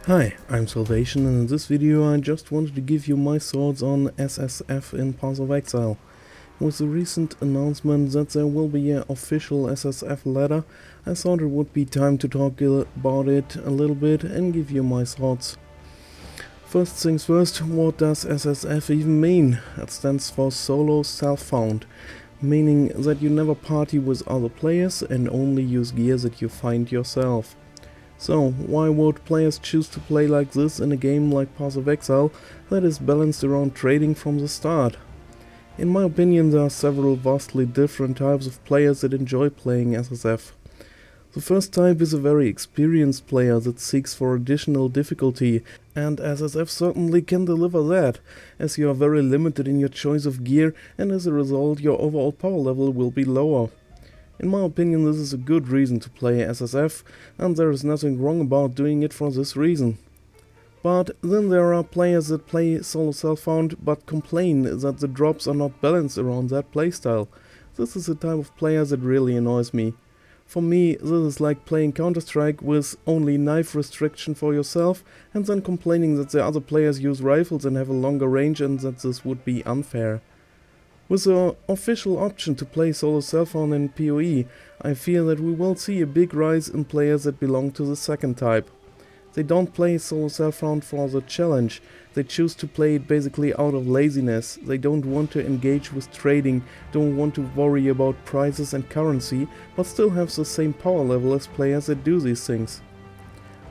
Hi, I'm Salvation, and in this video I just wanted to give you my thoughts on SSF in Path of Exile. With the recent announcement that there will be an official SSF ladder, I thought it would be time to talk about it a little bit and give you my thoughts. First things first, what does SSF even mean? It stands for Solo Self-Found, meaning that you never party with other players and only use gear that you find yourself. So, why would players choose to play like this in a game like Path of Exile that is balanced around trading from the start? In my opinion, there are several vastly different types of players that enjoy playing SSF. The first type is a very experienced player that seeks for additional difficulty, and SSF certainly can deliver that, as you are very limited in your choice of gear and as a result your overall power level will be lower. In my opinion, this is a good reason to play SSF, and there is nothing wrong about doing it for this reason. But then there are players that play solo self-found but complain that the drops are not balanced around that playstyle. This is the type of player that really annoys me. For me, this is like playing Counter-Strike with only knife restriction for yourself and then complaining that the other players use rifles and have a longer range and that this would be unfair. With the official option to play solo self-found in PoE, I fear that we will see a big rise in players that belong to the second type. They don't play solo self-found for the challenge, they choose to play it basically out of laziness. They don't want to engage with trading, don't want to worry about prices and currency, but still have the same power level as players that do these things.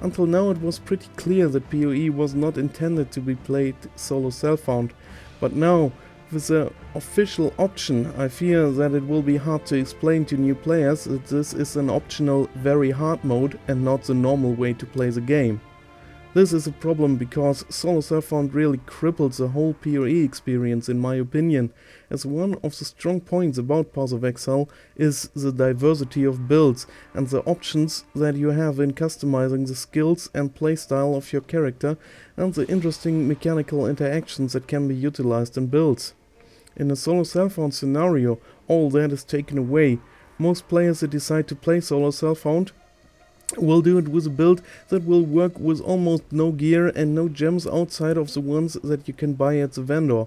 Until now it was pretty clear that PoE was not intended to be played solo self-found, but now, with the official option, I fear that it will be hard to explain to new players that this is an optional very hard mode and not the normal way to play the game. This is a problem because solo self-found really cripples the whole PoE experience in my opinion, as one of the strong points about Path of Exile is the diversity of builds and the options that you have in customizing the skills and playstyle of your character and the interesting mechanical interactions that can be utilized in builds. In a solo self-found scenario, all that is taken away. Most players that decide to play solo self-found will do it with a build that will work with almost no gear and no gems outside of the ones that you can buy at the vendor.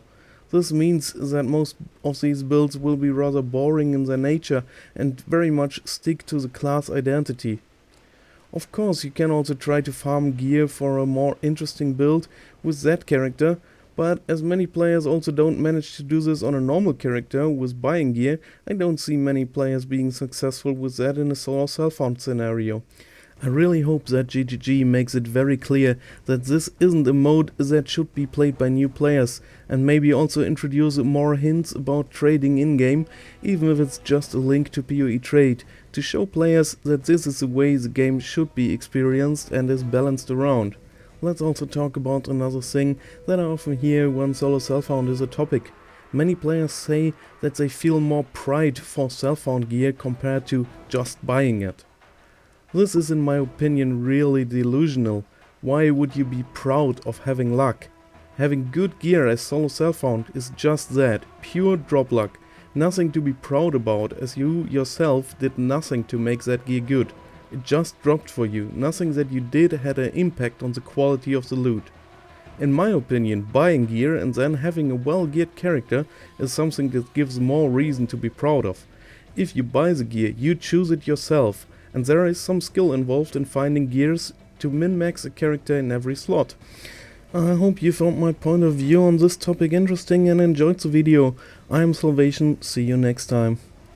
This means that most of these builds will be rather boring in their nature and very much stick to the class identity. Of course, you can also try to farm gear for a more interesting build with that character, but as many players also don't manage to do this on a normal character with buying gear, I don't see many players being successful with that in a solo self-found scenario. I really hope that GGG makes it very clear that this isn't a mode that should be played by new players, and maybe also introduce more hints about trading in-game, even if it's just a link to PoE trade, to show players that this is the way the game should be experienced and is balanced around. Let's also talk about another thing that I often hear when solo self-found is a topic. Many players say that they feel more pride for self-found gear compared to just buying it. This is in my opinion really delusional. Why would you be proud of having luck? Having good gear as solo self-found is just that, pure drop luck. Nothing to be proud about, as you yourself did nothing to make that gear good. It just dropped for you, nothing that you did had an impact on the quality of the loot. In my opinion, buying gear and then having a well-geared character is something that gives more reason to be proud of. If you buy the gear, you choose it yourself, and there is some skill involved in finding gears to min-max a character in every slot. I hope you found my point of view on this topic interesting and enjoyed the video. I am Salvation, see you next time.